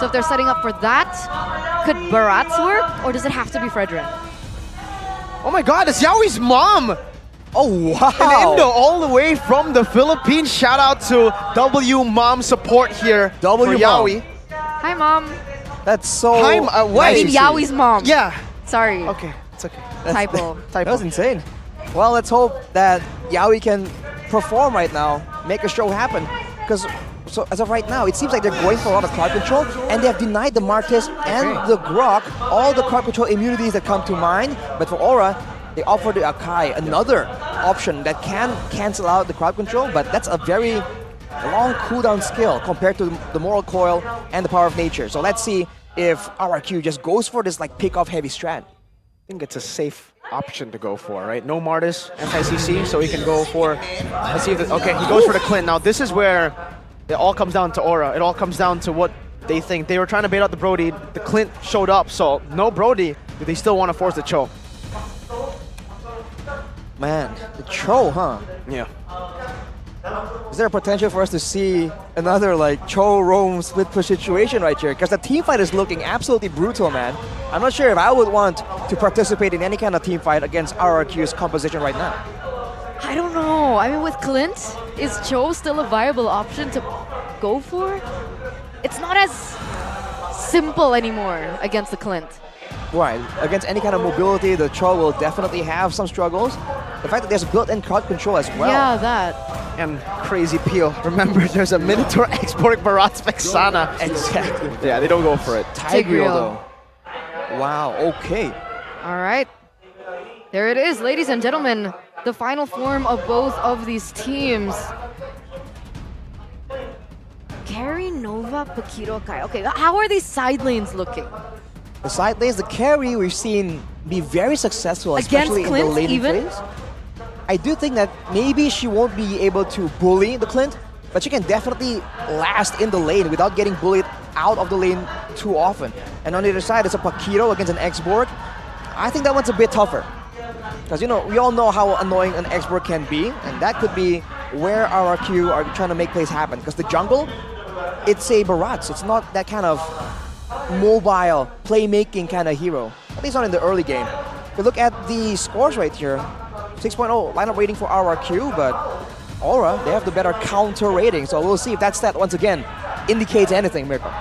So if they're setting up for that, could Barats work, or does it have to be Fredrin? Oh my god, it's Yaoi's mom! Oh, wow! And Indo all the way from the Philippines. Shout out to W Mom support here W for Mom. Yaoi. Hi, Mom. That's so... Hi, I wait. mean Yaoi's mom. Yeah. Sorry. Okay, it's okay. Typo. That was insane. Well, let's hope that Yaoi can perform right now, make a show happen. Because so as of right now, it seems like they're going for a lot of card control, and they have denied the Martis and the Grok all the card control immunities that come to mind. But for Aura, they offer the Akai another option that can cancel out the crowd control, but that's a very long cooldown skill compared to the Moral Coil and the Power of Nature. So let's see if RRQ just goes for this like pick-off heavy strat. I think it's a safe option to go for, right? No Martis, anti-CC, so he can go for... Let's see if... Okay, he goes for the Clint. Now this is where it all comes down to Aura. It all comes down to what they think. They were trying to bait out the Brody. The Clint showed up, so no Brody. Do they still want to force the Cho? Man, the Cho, huh? Yeah. Is there a potential for us to see another like Cho Rome split push situation right here? Because the team fight is looking absolutely brutal, man. I'm not sure if I would want to participate in any kind of team fight against RRQ's composition right now. I don't know. I mean, with Clint, is Cho still a viable option to go for? It's not as simple anymore against the Clint. Right, against any kind of mobility, the Cho will definitely have some struggles. The fact that there's built-in crowd control as well. Yeah, that. And crazy peel. Remember, there's a Minotaur export Barats Vexana. Exactly. Yeah, they don't go for it. Tigreal though. Wow, okay. All right. There it is, ladies and gentlemen. The final form of both of these teams. Carry, Nova, Paquito, Kai. Okay, how are these side lanes looking? The side lanes, the carry we've seen be very successful, Against especially Clint, in the laning even? phase. I do think that maybe she won't be able to bully the Clint, but she can definitely last in the lane without getting bullied out of the lane too often. And on the other side, it's a Paquito against an X-Borg. I think that one's a bit tougher. Because, you know, we all know how annoying an X-Borg can be, and that could be where RRQ are trying to make plays happen. Because the jungle, it's a Barats. It's not that kind of mobile, playmaking kind of hero. At least not in the early game. If you look at the scores right here, 6.0 lineup rating for RRQ, but Aura, they have the better counter rating. So we'll see if that stat once again indicates anything, Mirko.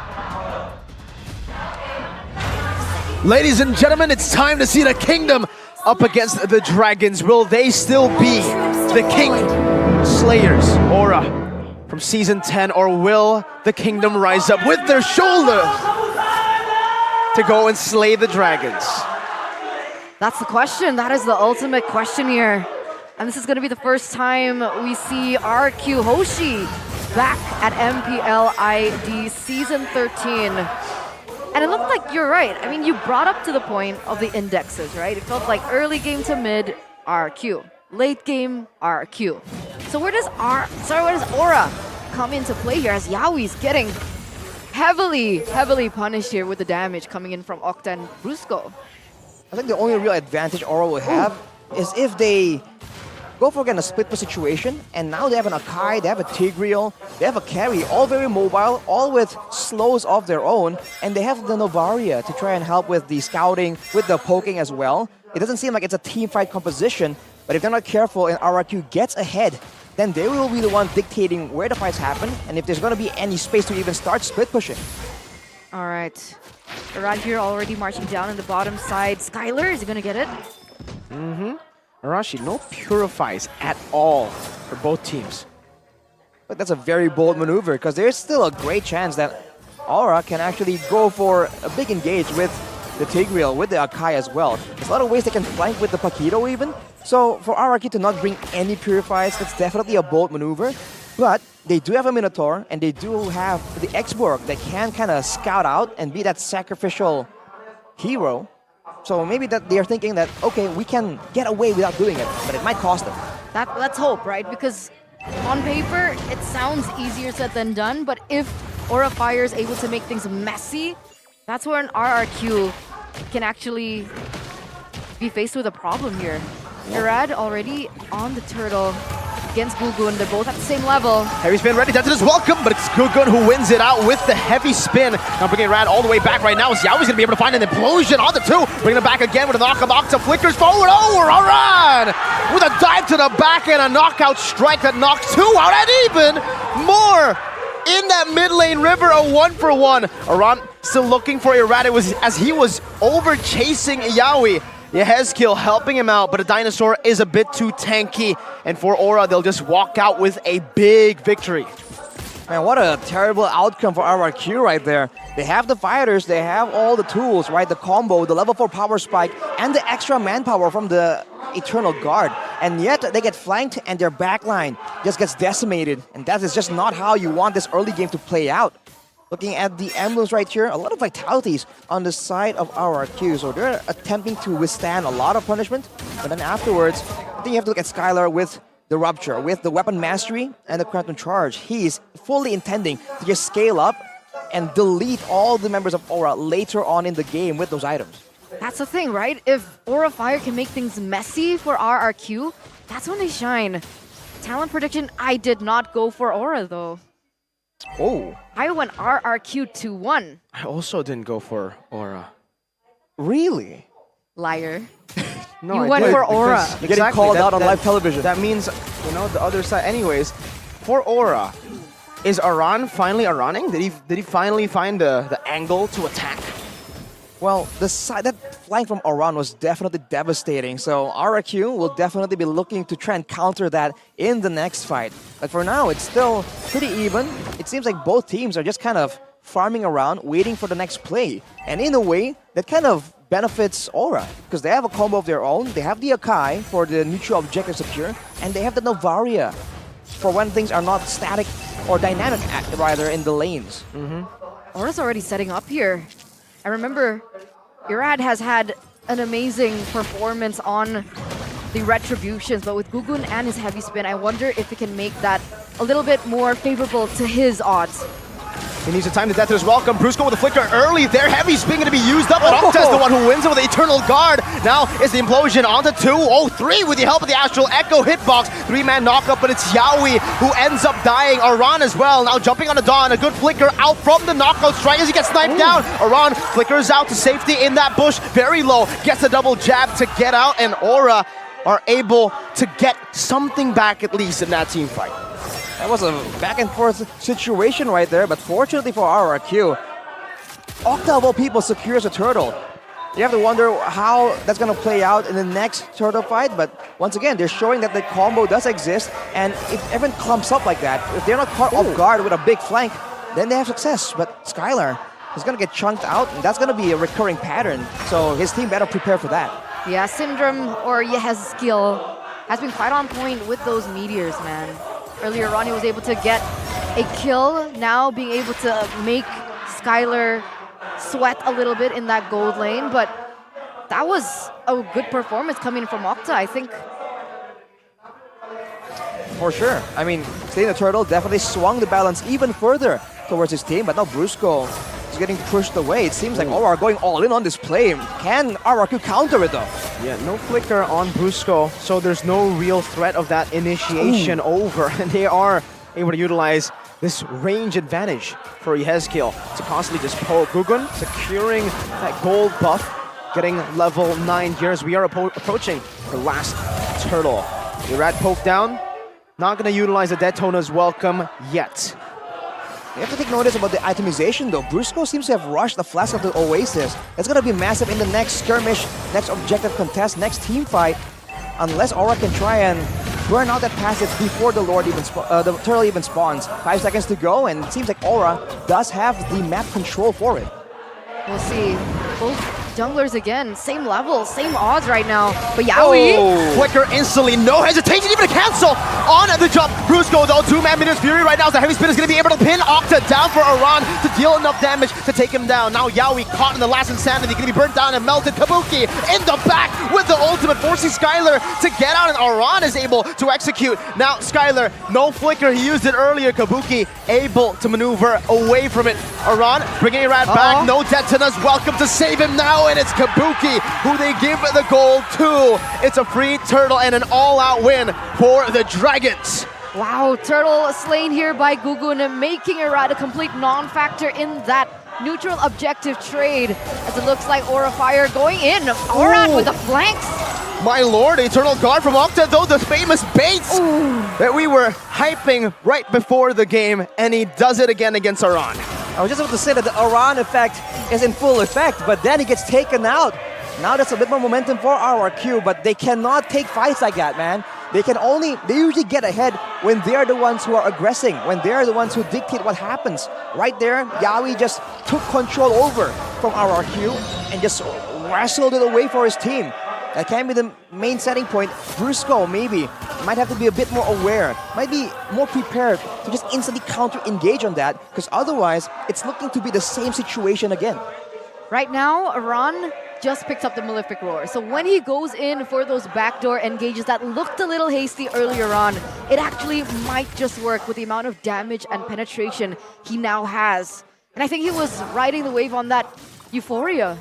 Ladies and gentlemen, it's time to see the Kingdom up against the Dragons. Will they still be the King Slayers, Aura, from Season 10, or will the Kingdom rise up with their shoulders to go and slay the Dragons? That's the question. That is the ultimate question here. And this is going to be the first time we see RRQ Hoshi back at MPL ID Season 13. And it looked like you're right. I mean, you brought up to the point of the indexes, right? It felt like early game to mid, RRQ. Late game, RRQ. So where does Aura come into play here as Yaoi's getting heavily punished here with the damage coming in from Octa and Brusco? I think the only real advantage Aura will have is if they go for again a split push situation, and now they have an Akai, they have a Tigreal, they have a carry, all very mobile, all with slows of their own, and they have the Novaria to try and help with the scouting, with the poking as well. It doesn't seem like it's a team fight composition, but if they're not careful and RRQ gets ahead, then they will be the one dictating where the fights happen, and if there's going to be any space to even start split pushing. All right. Around here already marching down on the bottom side. Skylar, is he going to get it? Mm-hmm. Arashi, no purifies at all for both teams. But that's a very bold maneuver, because there's still a great chance that Aura can actually go for a big engage with the Tigreal, with the Akai as well. There's a lot of ways they can flank with the Paquito even. So for RRQ to not bring any purifies, that's definitely a bold maneuver. But they do have a Minotaur, and they do have the X-Borg that can kind of scout out and be that sacrificial hero. So maybe that they are thinking that, okay, we can get away without doing it, but it might cost them. Let's hope, right? Because on paper, it sounds easier said than done, but if Aura Fire is able to make things messy, that's where an RRQ can actually be faced with a problem here. Irad already on the turtle. against Gugun. They're both at the same level. Heavy spin ready, Detona's welcome, but it's Gugun who wins it out with the heavy spin. Now bringing Rad all the way back right now. YEAHHH's gonna be able to find an implosion on the 2. Bringing it back again with a knock-up. Octa flickers forward. Oh, Aran with a dive to the back and a knockout strike that knocks 2 out, and even more in that mid lane river. A 1-for-1. Aran still looking for Irad. It was as he was over chasing YEAHHH. YEAHHH helping him out, but a dinosaur is a bit too tanky. And for Aura, they'll just walk out with a big victory. Man, what a terrible outcome for RRQ right there. They have the fighters, they have all the tools, right? The combo, the level 4 power spike, and the extra manpower from the Eternal Guard. And yet they get flanked and their backline just gets decimated. And that is just not how you want this early game to play out. Looking at the emblems right here, a lot of vitalities on the side of RRQ. So they're attempting to withstand a lot of punishment. But then afterwards, I think you have to look at Skylar with the Rupture, with the Weapon Mastery and the Quantum Charge. He is fully intending to just scale up and delete all the members of Aura later on in the game with those items. That's the thing, right? If Aura Fire can make things messy for RRQ, that's when they shine. Talent prediction, I did not go for Aura though. Oh. I went RRQ 2-1. I also didn't go for Aura. Really? Liar. No, You I went did, for Aura. because- You're getting called out on live television. That means, you know, the other side. Anyways, for Aura, is Aran finally Araning? Did he finally find the angle to attack? Well, that flank from Aran was definitely devastating, so RRQ will definitely be looking to try and counter that in the next fight. But for now, it's still pretty even. It seems like both teams are just kind of farming around, waiting for the next play. And in a way, that kind of benefits Aura, because they have a combo of their own. They have the Akai for the neutral objective secure, and they have the Novaria for when things are not static or dynamic, rather, in the lanes. Aura's already setting up here. I remember Irad has had an amazing performance on the Retributions, but with Gugun and his heavy spin, I wonder if he can make that a little bit more favorable to his odds. He needs a time to death to his welcome. Brusco with a flicker early there. Heavy spin going to be used up, but Octa's the one who wins it with the Eternal Guard. Now is the implosion onto 2-0-3 with the help of the Astral Echo hitbox. 3-man knockup, but it's YEAHHH who ends up dying. Aran as well. Now jumping on the Dawn. A good flicker out from the knockout strike as he gets sniped down. Aran flickers out to safety in that bush. Very low. Gets a double jab to get out, and Aura are able to get something back at least in that team fight. That was a back and forth situation right there, but fortunately for RRQ, Octa of all people secures a turtle. You have to wonder how that's going to play out in the next turtle fight, but once again, they're showing that the combo does exist, and if everyone clumps up like that, if they're not caught off guard with a big flank, then they have success. But Skylar is going to get chunked out, and that's going to be a recurring pattern, so his team better prepare for that. Yeah, Syndrome or YEAHHH's skill has been quite on point with those meteors, man. Earlier on, he was able to get a kill. Now being able to make Skylar sweat a little bit in that gold lane, but that was a good performance coming from Octa, I think. For sure. I mean, staying the turtle definitely swung the balance even further towards his team, but now Brusco is getting pushed away. It seems like Aura are going all in on this play. Can RRQ counter it though? Yeah, no flicker on Brusco, so there's no real threat of that initiation over, and they are able to utilize this range advantage for YEAHHH to constantly just poke. Gugun securing that gold buff, getting level 9 here as we are approaching the last turtle. The rat poke down, not going to utilize the Detona's welcome yet. You have to take notice about the itemization though. Brusco seems to have rushed the Flask of the Oasis. It's going to be massive in the next skirmish, next objective contest, next team fight. Unless Aura can try and burn out that passage before the Lord even the turtle even spawns. 5 seconds to go, and it seems like Aura does have the map control for it. We'll see. Both junglers again, same level, same odds right now. But YEAHHH, Flicker instantly, no hesitation, even to cancel on the jump. Brusco though, 2-man Meteor's Fury right now. The heavy spin is going to be able to pin Octa down for Aran to deal enough damage to take him down. Now YEAHHH caught in the last insanity, going to be burnt down and melted. Kabuki in the back with the ultimate, forcing Skylar to get out, and Aran is able to execute. Now Skylar, no flicker, he used it earlier. Kabuki able to maneuver away from it. Aran bringing it right back, no Detona's welcome to save him now. Oh, and it's Kabuki who they give the gold to. It's a free turtle and an all-out win for the Dragons. Wow, turtle slain here by Gugun, making Irad a complete non-factor in that neutral objective trade, as it looks like Aura Fire going in. Irad with the flanks. My lord, Eternal Guard from Octa, though, the famous baits that we were hyping right before the game, and he does it again against Aran. I was just about to say that the Aran effect is in full effect, but then he gets taken out. Now that's a bit more momentum for RRQ, but they cannot take fights like that, man. They usually get ahead when they are the ones who are aggressing, when they are the ones who dictate what happens. Right there, Yawi just took control over from RRQ and just wrestled it away for his team. That can be the main setting point. Brusco maybe might have to be a bit more aware, might be more prepared to just instantly counter-engage on that, because otherwise it's looking to be the same situation again. Right now, Aran just picked up the Malefic Roar. So when he goes in for those backdoor engages that looked a little hasty earlier on, it actually might just work with the amount of damage and penetration he now has. And I think he was riding the wave on that euphoria.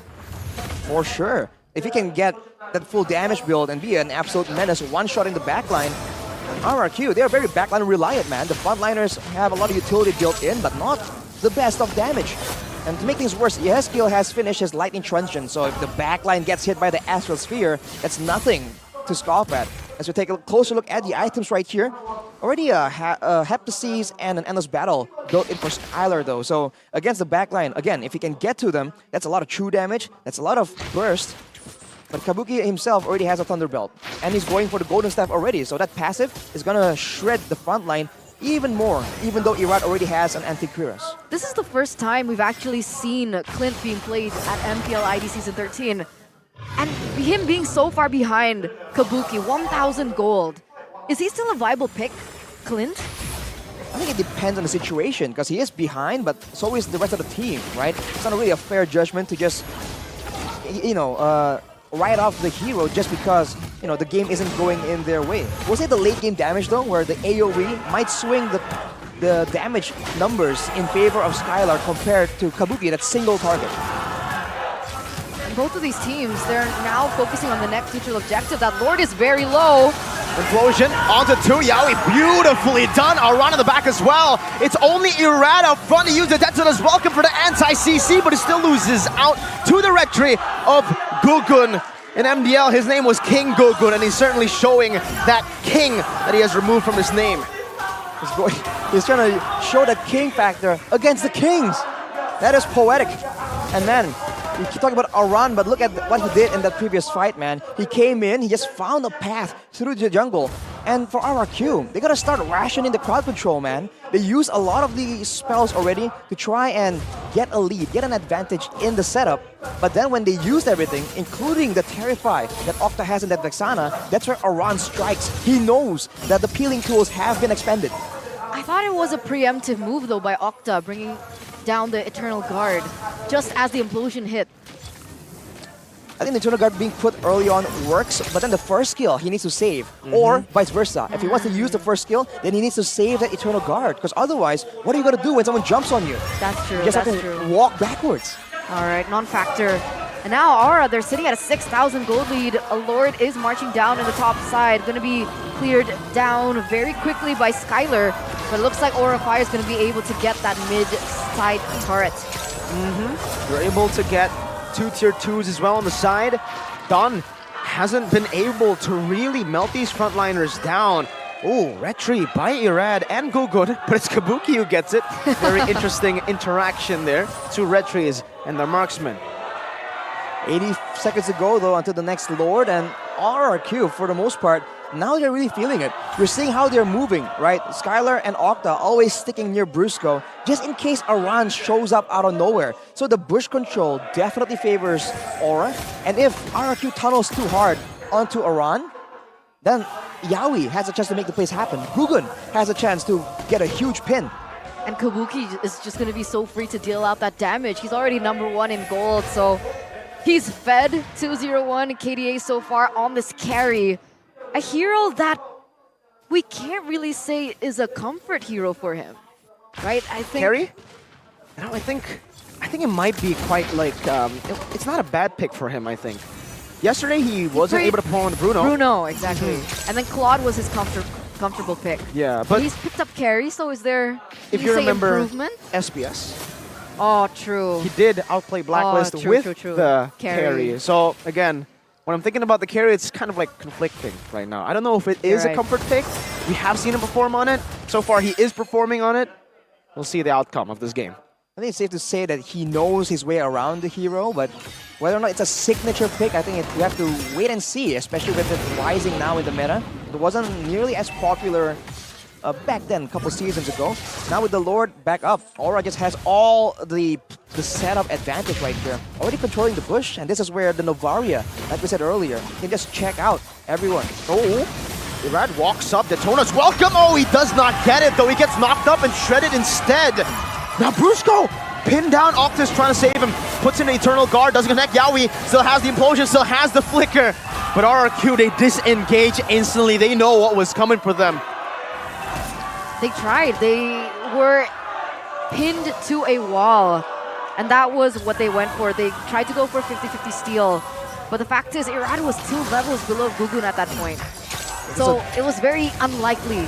For sure. If he can get that full damage build and be an absolute menace, one-shotting the backline, RRQ, they're very backline reliant, man. The frontliners have a lot of utility built in, but not the best of damage. And to make things worse, YEAHHH has finished his Lightning Truncheon, so if the backline gets hit by the Astral Sphere, that's nothing to scoff at. As we take a closer look at the items right here, already a Heptasis and an Endless Battle built in for Skylar though, so against the backline, again, if he can get to them, that's a lot of true damage, that's a lot of burst. But Kabuki himself already has a Thunderbelt, and he's going for the Golden Staff already, so that passive is gonna shred the front line even more, even though Irad already has an Anti-Cuirass. This is the first time we've actually seen Clint being played at MPL ID Season 13. And him being so far behind Kabuki, 1,000 gold. Is he still a viable pick, Clint? I think it depends on the situation, because he is behind, but so is the rest of the team, right? It's not really a fair judgment to just, write off the hero just because, the game isn't going in their way. We'll say the late game damage though, where the AoE might swing the damage numbers in favor of Skylar compared to Kabuki, that single target. Both of these teams, they're now focusing on the next neutral objective. That Lord is very low. Implosion onto 2, Yawi, beautifully done. Aran in the back as well. It's only Irad up front to use the Detsuna's welcome for the anti-CC, but he still loses out to the rectory of Gugun. In MDL, his name was King Gugun, and he's certainly showing that king that he has removed from his name. He's trying to show that king factor against the kings. That is poetic. And then, we keep talking about Aran, but look at what he did in that previous fight, man. He came in, he just found a path through the jungle. And for RRQ, they gotta start rationing the crowd control, man. They use a lot of the spells already to try and get a lead, get an advantage in the setup. But then when they used everything, including the Terrify that Octa has in that Vexana, that's where Aran strikes. He knows that the peeling tools have been expended. I thought it was a preemptive move though by Octa, bringing down the Eternal Guard just as the implosion hit. I think the Eternal Guard being put early on works, but then the first skill he needs to save, or vice versa. If he wants to use the first skill, then he needs to save that Eternal Guard, because otherwise, what are you going to do when someone jumps on you? That's true, You just that's have to true. walk backwards. All right, non-factor. And now Aura, they're sitting at a 6,000 gold lead. A Lord is marching down in the top side, going to be cleared down very quickly by Skylar. But it looks like Aura Fire is going to be able to get that mid-side turret. You're able to get 2 tier 2s as well on the side. Don hasn't been able to really melt these frontliners down. Oh, retry by Irad and Gugun, but it's Kabuki who gets it. Very interesting interaction there. 2 retrys and the marksman. 80 seconds to go though until the next Lord, and RRQ for the most part, now they're really feeling it. You're seeing how they're moving, right? Skylar and Octa always sticking near Brusco, just in case Aran shows up out of nowhere. So the bush control definitely favors Aura, and if RRQ tunnels too hard onto Aran, then Yawi has a chance to make the plays happen. Gugun has a chance to get a huge pin. And Kabuki is just going to be so free to deal out that damage. He's already #1 in gold, so he's fed 201 KDA so far on this carry. A hero that we can't really say is a comfort hero for him, right? I think Carry? No, I think I think it might be quite like, it's not a bad pick for him, I think. Yesterday, he wasn't able to pull on Bruno. Bruno, exactly. And then Claude was his comfortable pick. Yeah, but he's picked up carry, so is there, if you remember, improvement? SBS. Oh, true. He did outplay Blacklist with the carry. So again, when I'm thinking about the carry, it's kind of like conflicting right now. I don't know if it is a comfort pick. We have seen him perform on it. So far, he is performing on it. We'll see the outcome of this game. I think it's safe to say that he knows his way around the hero, but whether or not it's a signature pick, I think we have to wait and see, especially with it rising now in the meta. It wasn't nearly as popular back then, a couple seasons ago. Now with the Lord back up, Aura just has all the setup advantage right here. Already controlling the bush, and this is where the Novaria, like we said earlier, can just check out everyone. Oh, Irad walks up. Daytona's welcome. Oh, he does not get it, though. He gets knocked up and shredded instead. Now Brusco pinned down. Octus trying to save him. Puts in an Eternal Guard. Doesn't connect. Yaoi still has the Implosion, still has the Flicker. But RRQ, they disengage instantly. They know what was coming for them. They tried. They were pinned to a wall. And that was what they went for. They tried to go for 50-50 steal. But the fact is, Irad was 2 levels below Gugun at that point. So it was very unlikely.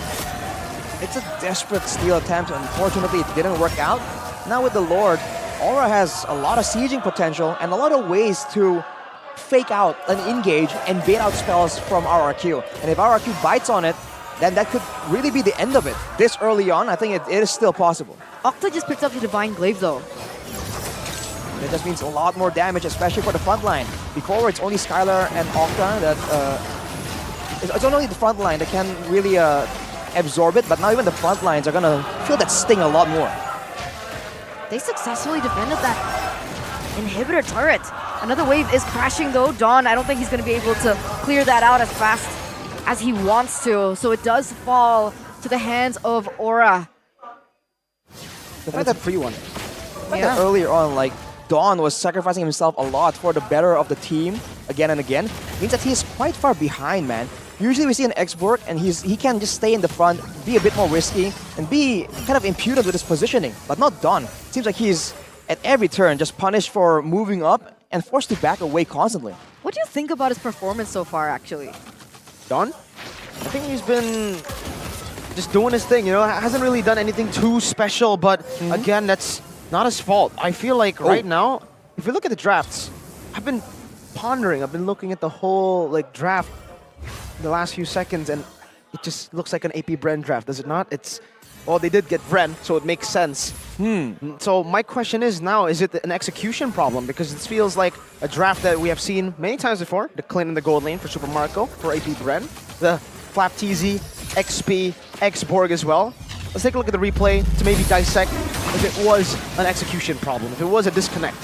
It's a desperate steal attempt. Unfortunately, it didn't work out. Now with the Lord, Aura has a lot of sieging potential and a lot of ways to fake out and engage and bait out spells from RRQ. And if RRQ bites on it, then that could really be the end of it. This early on, I think it is still possible. Octa just picked up the Divine Glaive though. That just means a lot more damage, especially for the front line. Before, it's only Skylar and Octa that... it's only the front line that can really absorb it, but now even the front lines are gonna feel that sting a lot more. They successfully defended that inhibitor turret. Another wave is crashing though. Dawn, I don't think he's gonna be able to clear that out as fast as he wants to. So it does fall to the hands of Aura. The fact that free one. The fact that earlier on, like, Dawn was sacrificing himself a lot for the better of the team again and again means that he's quite far behind, man. Usually we see an export and he can just stay in the front, be a bit more risky, and be kind of impudent with his positioning, but not Dawn. Seems like he's, at every turn, just punished for moving up and forced to back away constantly. What do you think about his performance so far, actually? Dawn? I think he's been just doing his thing, you know, hasn't really done anything too special, but again, that's not his fault. I feel like right now, if you look at the drafts, I've been pondering, I've been looking at the whole like draft the last few seconds, and it just looks like an AP Bren draft, does it not? It's, well, they did get Bren, so it makes sense. So my question is now, is it an execution problem? Because it feels like a draft that we have seen many times before, the Clint in the gold lane for Super Marco, for AP Bren, the Flap TZ, XP, X-Borg as well. Let's take a look at the replay to maybe dissect if it was an execution problem, if it was a disconnect.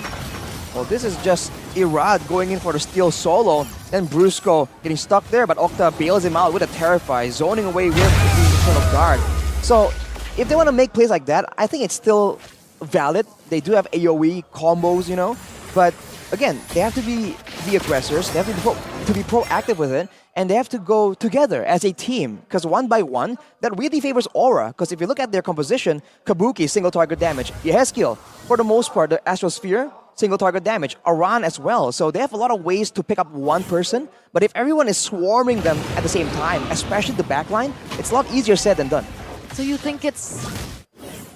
Well, this is just Irad going in for the steal solo, then Brusco getting stuck there, but Octa bails him out with a Terrify, zoning away with the Eternal Guard. So, if they want to make plays like that, I think it's still valid. They do have AoE combos, you know, but again, they have to be the aggressors, they have to be proactive with it, and they have to go together as a team, because one by one, that really favors Aura, because if you look at their composition, Kabuki, single target damage, YEAHHH, for the most part, the Astrosphere, single target damage, Aran as well. So they have a lot of ways to pick up one person, but if everyone is swarming them at the same time, especially the backline, it's a lot easier said than done. So you think it's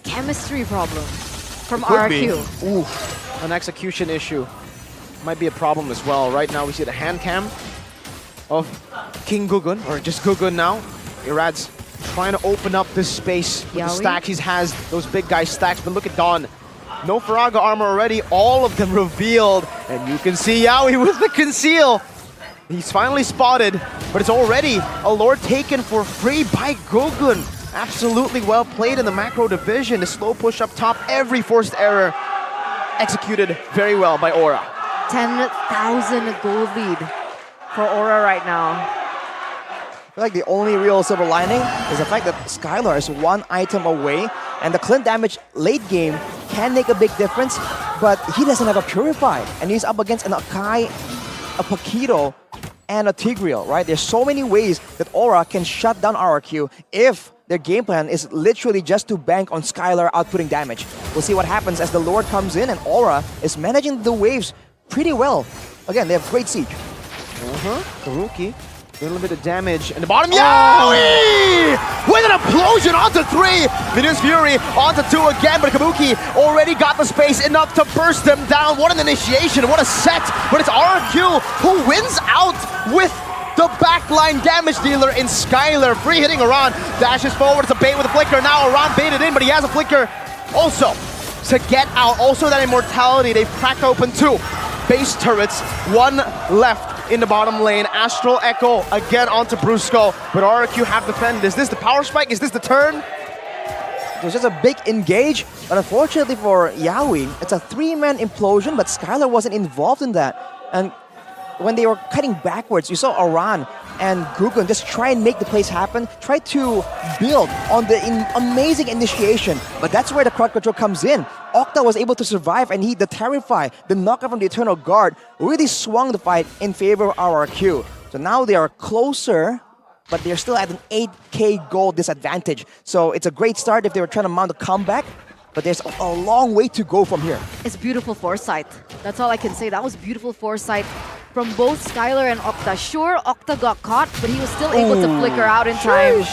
chemistry problem from RRQ? Ooh, an execution issue might be a problem as well. Right now we see the hand cam of King Gugun, or just Gugun now. Irad's trying to open up this space with the stacks. He has those big guy stacks, but look at Dawn. No Faraga armor already, all of them revealed. And you can see Yaoi with the conceal. He's finally spotted, but it's already a Lord taken for free by Gugun. Absolutely well played in the macro division. The slow push up top, every forced error executed very well by Aura. 10,000 gold lead for Aura right now. I feel like the only real silver lining is the fact that Skylar is one item away, and the Clint damage late game can make a big difference, but he doesn't have a Purify, and he's up against an Akai, a Paquito, and a Tigreal, right? There's so many ways that Aura can shut down RRQ if their game plan is literally just to bank on Skylar outputting damage. We'll see what happens as the Lord comes in and Aura is managing the waves pretty well. Again, they have great siege. Karuki, a little bit of damage in the bottom. Yowie! With an implosion onto 3. Venus Fury onto 2 again, but Kabuki already got the space enough to burst them down. What an initiation, what a set. But it's RRQ who wins out with the backline damage dealer in Skylar. Free hitting Iran, dashes forward, it's a bait with a flicker. Now Iran baited in, but he has a flicker also to get out. Also that immortality, they've cracked open 2 base turrets, 1 left in the bottom lane. Astral Echo again onto Brusco, but RRQ have defended. Is this the power spike? Is this the turn? It was just a big engage, but unfortunately for Yaoi, it's a 3-man implosion, but Skylar wasn't involved in that. And when they were cutting backwards, you saw Aran and Gugun just try and make the plays happen, try to build on the amazing initiation, but that's where the crowd control comes in. Octa was able to survive, and the Terrify, the knockout from the Eternal Guard, really swung the fight in favor of RRQ. So now they are closer, but they're still at an 8k gold disadvantage. So it's a great start if they were trying to mount a comeback, but there's a long way to go from here. It's beautiful foresight. That's all I can say. That was beautiful foresight from both Skylar and Octa. Sure, Octa got caught, but he was still able to flicker out in time.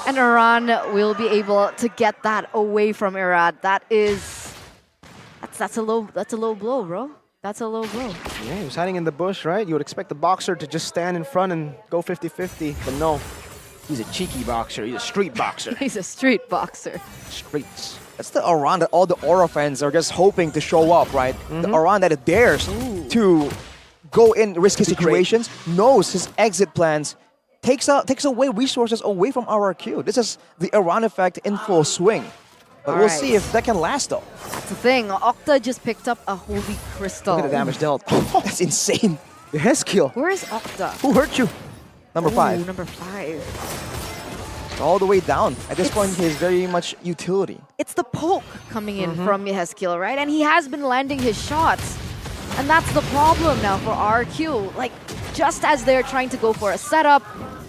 And Iran will be able to get that away from Irad. That's a low blow, bro. That's a low blow. Yeah, he was hiding in the bush, right? You would expect the boxer to just stand in front and go 50-50, but no. He's a cheeky boxer. He's a street boxer. He's a street boxer. Streets. That's the Aran that all the Aura fans are just hoping to show up, right? The Aran that dares to go in risky situations, knows his exit plans, takes away resources away from RRQ. This is the Aran effect in full swing. But we'll see if that can last, though. That's the thing. Octa just picked up a holy crystal. Look at the damage dealt. That's insane. The Hes kill. Where is Octa? Who hurt you? Number 5. Number 5. All the way down. At this point, he is very much utility. It's the poke coming in from Yehaskiel, right? And he has been landing his shots. And that's the problem now for RQ. Like, just as they're trying to go for a setup,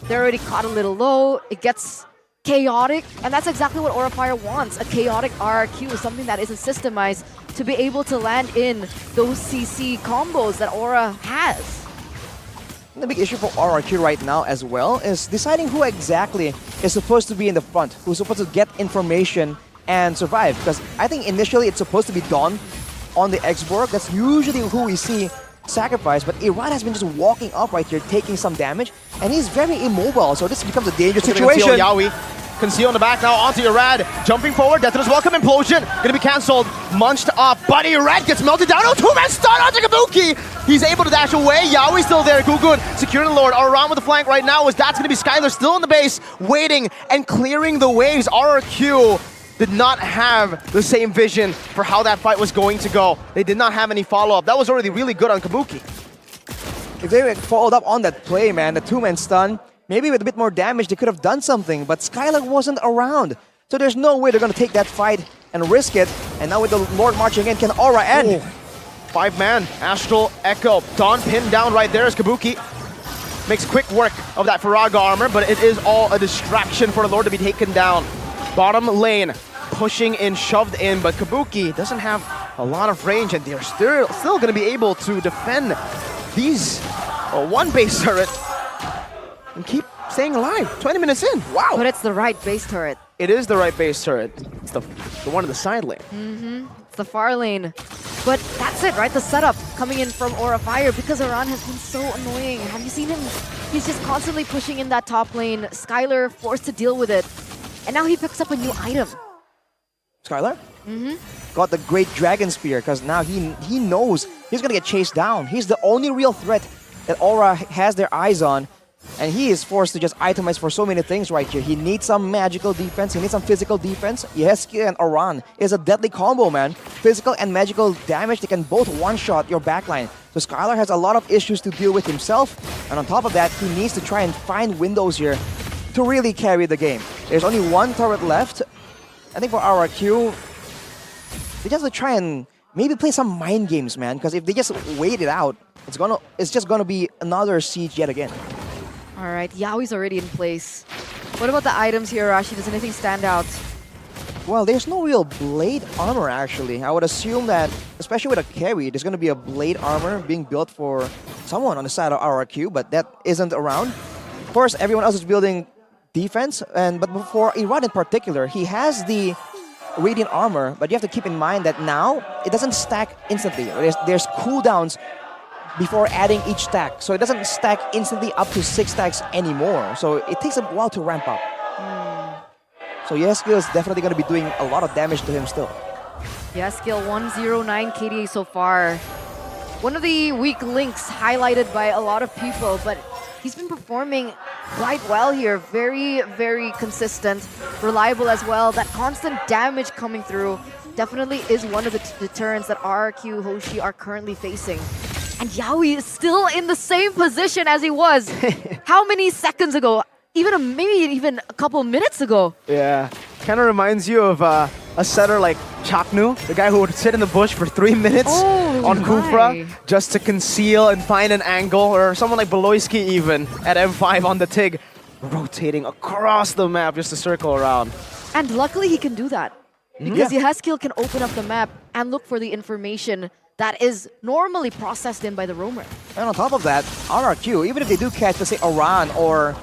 they're already caught a little low. It gets chaotic, and that's exactly what Aura Fire wants. A chaotic RRQ, something that isn't systemized to be able to land in those CC combos that Aura has. The big issue for RRQ right now as well is deciding who exactly is supposed to be in the front, who's supposed to get information and survive. Because I think initially it's supposed to be Dawn on the X-Borg. That's usually who we see sacrifice, but Iran has been just walking up right here, taking some damage, and he's very immobile, so this becomes a dangerous situation. Yaoi. Conceal in the back now onto Irad. Jumping forward, Death is welcome, implosion. Gonna be cancelled, munched up, but Irad gets melted down. Oh, 2-man stun onto Kabuki! He's able to dash away, Yaoi's still there, Gugun securing the Lord. Around with the flank right now, as that's gonna be Skylar still in the base, waiting and clearing the waves. RRQ did not have the same vision for how that fight was going to go. They did not have any follow-up. That was already really good on Kabuki. If they had followed up on that play, man, the 2-man stun, maybe with a bit more damage they could have done something, but Skylar wasn't around. So there's no way they're going to take that fight and risk it. And now with the Lord marching in, can Aura end? 5-man, Astral Echo. Dawn pinned down right there as Kabuki makes quick work of that Faraga armor, but it is all a distraction for the Lord to be taken down. Bottom lane, pushing in, shoved in, but Kabuki doesn't have a lot of range, and they're still going to be able to defend these one base turret and keep staying alive. 20 minutes in. Wow. But it's the right base turret. It is the right base turret. It's the one in the side lane. It's the far lane. But that's it, right? The setup coming in from Aura Fire, because Iran has been so annoying. Have you seen him? He's just constantly pushing in that top lane. Skylar forced to deal with it. And now he picks up a new item. Skylar? Got the great Dragon Spear, because now he knows he's going to get chased down. He's the only real threat that Aura has their eyes on. And he is forced to just itemize for so many things right here. He needs some magical defense. He needs some physical defense. Yehaskiel and Aran is a deadly combo, man. Physical and magical damage, they can both one-shot your backline. So Skylar has a lot of issues to deal with himself. And on top of that, he needs to try and find windows here to really carry the game. There's only one turret left. I think for RRQ, they just have to try and maybe play some mind games, man. Because if they just wait it out, it's just gonna be another siege yet again. All right, Yaoi's already in place. What about the items here, Rashi? Does anything stand out? Well, there's no real blade armor actually. I would assume that, especially with a carry, there's going to be a blade armor being built for someone on the side of RRQ, but that isn't around. Of course, everyone else is building defense, but for Iran in particular, he has the radiant armor, but you have to keep in mind that now it doesn't stack instantly. There's cooldowns before adding each stack, so it doesn't stack instantly up to 6 stacks anymore. So it takes a while to ramp up. So YEAHHH is definitely going to be doing a lot of damage to him still. YEAHHH 109 KDA so far. One of the weak links highlighted by a lot of people, but he's been performing quite well here. Very, very consistent, reliable as well. That constant damage coming through definitely is one of the deterrents that RRQ Hoshi are currently facing. And Yaoi is still in the same position as he was. How many seconds ago? Maybe even a couple minutes ago. Yeah, kind of reminds you of a setter like Chaknu, the guy who would sit in the bush for 3 minutes on Kufra just to conceal and find an angle, or someone like Beloyski even at M5 on the TIG, rotating across the map just to circle around. And luckily he can do that, because YEAHHH can open up the map and look for the information that is normally processed in by the roamer. And on top of that, RRQ, even if they do catch, let's say, Aran or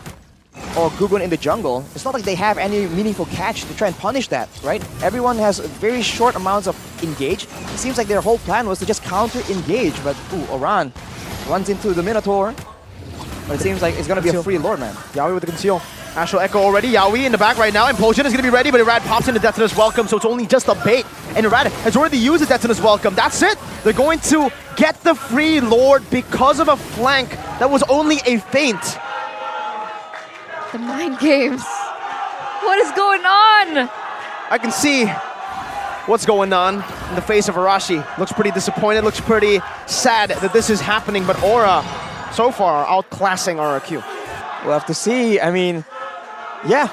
Gugun in the jungle, it's not like they have any meaningful catch to try and punish that, right? Everyone has very short amounts of engage. It seems like their whole plan was to just counter-engage, but Aran runs into the Minotaur. But it seems like it's going to be a free Lord, man. Yaoi with the conceal. Astral Echo already. Yaoi in the back right now. Impulsion is going to be ready, but Irad pops into Detonus Welcome, so it's only just a bait. And Irad has already used the Detonus Welcome. That's it. They're going to get the free Lord because of a flank that was only a feint. The mind games. What is going on? I can see what's going on in the face of Arashi. Looks pretty disappointed, looks pretty sad that this is happening, but Aura, so far, outclassing RRQ. We'll have to see. I mean, yeah,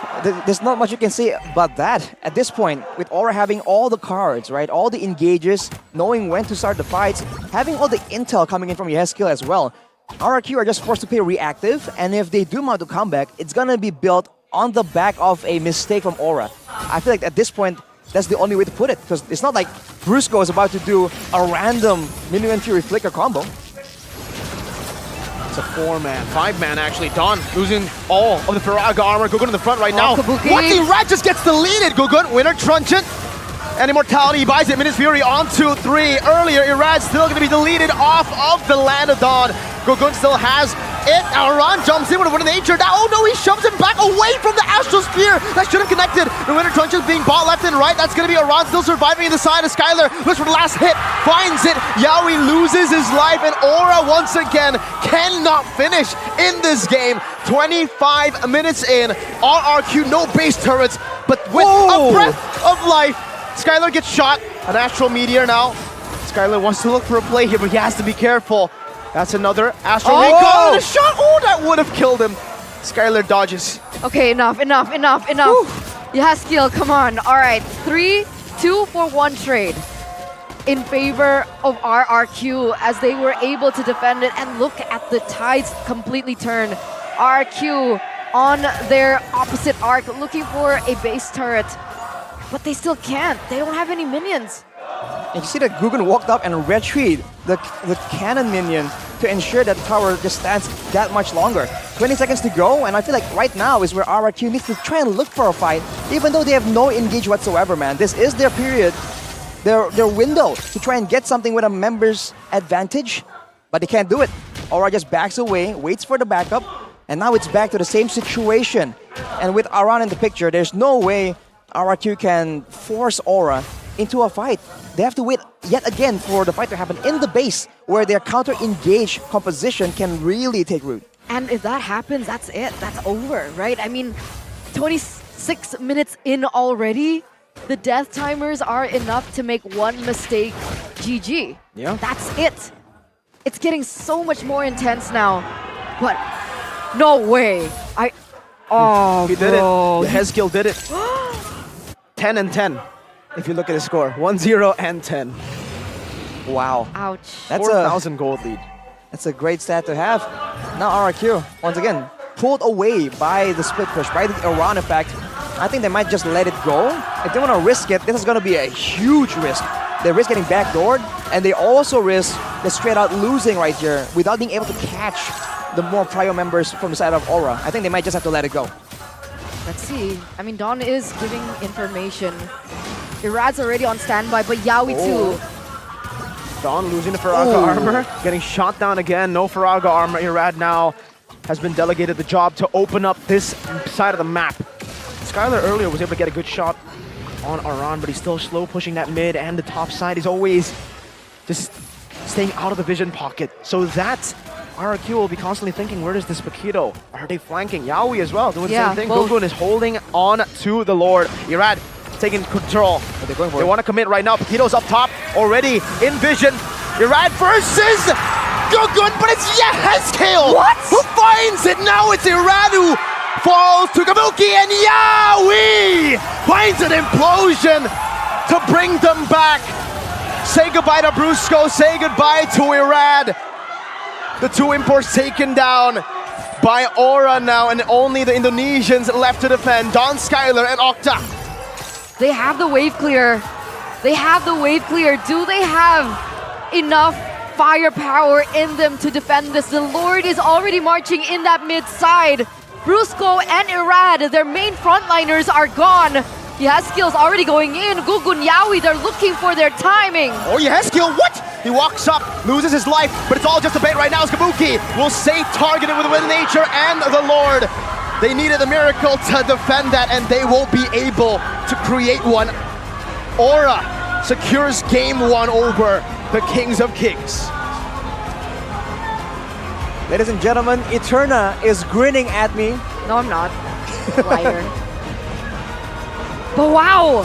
there's not much you can say about that. At this point, with Aura having all the cards, right, all the engages, knowing when to start the fights, having all the intel coming in from YEAHHH as well, RRQ are just forced to play reactive, and if they do mount a comeback, it's gonna be built on the back of a mistake from Aura. I feel like at this point, that's the only way to put it, because it's not like Brusco is about to do a random Minuan Fury Flicker combo. It's a 4-man, 5-man actually. Dawn losing all of the Firaga armor. Gugun in the front right now. Kabuki. What the Rat just gets deleted. Gugun, winner Truncheon. And Immortality buys it. Minute's Fury on 2-3. Earlier, Irad still going to be deleted off of the Land of Dawn. Gugun still has it. Aran jumps in with a Wind of Nature. Now, oh no, he shoves him back away from the Astral Spear. That should have connected. The Winter Truncheon being bought left and right. That's going to be Aran still surviving in the side of Skylar. Looks for the last hit. Finds it. Yaoi loses his life. And Aura once again cannot finish in this game. 25 minutes in. RRQ, no base turrets. But with a breath of life, Skylar gets shot. An Astral Meteor now. Skylar wants to look for a play here, but he has to be careful. That's another Astral Recall and a shot. Oh, that would have killed him. Skylar dodges. Okay, enough. YEAHHH, come on. All right, 3-2 for 1 trade in favor of RRQ as they were able to defend it. And look at the tides completely turn. RRQ on their opposite arc looking for a base turret, but they still can't. They don't have any minions. And you see that Gugun walked up and retreat the cannon minion to ensure that the tower just stands that much longer. 20 seconds to go, and I feel like right now is where RRQ needs to try and look for a fight, even though they have no engage whatsoever, man. This is their period, their window to try and get something with a member's advantage, but they can't do it. Aura just backs away, waits for the backup, and now it's back to the same situation. And with Aran in the picture, there's no way RRQ can force Aura into a fight. They have to wait yet again for the fight to happen in the base, where their counter-engage composition can really take root. And if that happens, that's it. That's over, right? I mean, 26 minutes in already, the death timers are enough to make one mistake GG. Yeah. That's it. It's getting so much more intense now. But no way. He did it. YEAHHH did it. 10 and 10. If you look at the score, 1-0 and 10. Wow. Ouch. That's 4,000 gold lead. That's a great stat to have. Now RRQ, once again, pulled away by the split push, by the Iran effect, I think they might just let it go. If they want to risk it, this is going to be a huge risk. They risk getting backdoored, and they also risk the straight out losing right here without being able to catch the more prior members from the side of Aura. I think they might just have to let it go. Let's see. I mean, Dawn is giving information. Irad's already on standby, but Yawi too. Dawn losing the Faraga armor, getting shot down again. No Faraga armor. Irad now has been delegated the job to open up this side of the map. Skylar earlier was able to get a good shot on Aran, but he's still slow pushing that mid and the top side. He's always just staying out of the vision pocket. So that RRQ will be constantly thinking, where is this Paquito? Are they flanking? Yaoi as well, doing the same thing. Gogun is holding on to the Lord. Irad taking control. But they're going for they it. want to commit right now. Paquito's up top already in vision. Irad versus Gogun, but it's YEAHHH What? who finds it. Now it's Irad who falls to Kabuki, and Yaoi finds an implosion to bring them back. Say goodbye to Brusco, say goodbye to Irad. The two imports taken down by Aura now, and only the Indonesians left to defend. Don Skylar and Okta. They have the wave clear. They have the wave clear. Do they have enough firepower in them to defend this? The Lord is already marching in that mid side. Brusco and Irad, their main frontliners are gone. YEAHHH already going in. Gugun, Yaoi, they're looking for their timing. Oh, YEAHHH, what? He walks up, loses his life, but it's all just a bait right now as Kabuki will stay targeted with Nature and the Lord. They needed a miracle to defend that, and they won't be able to create one. Aura secures game one over the Kings of Kings. Ladies and gentlemen, Eterna is grinning at me. No, I'm not. Liar. But wow!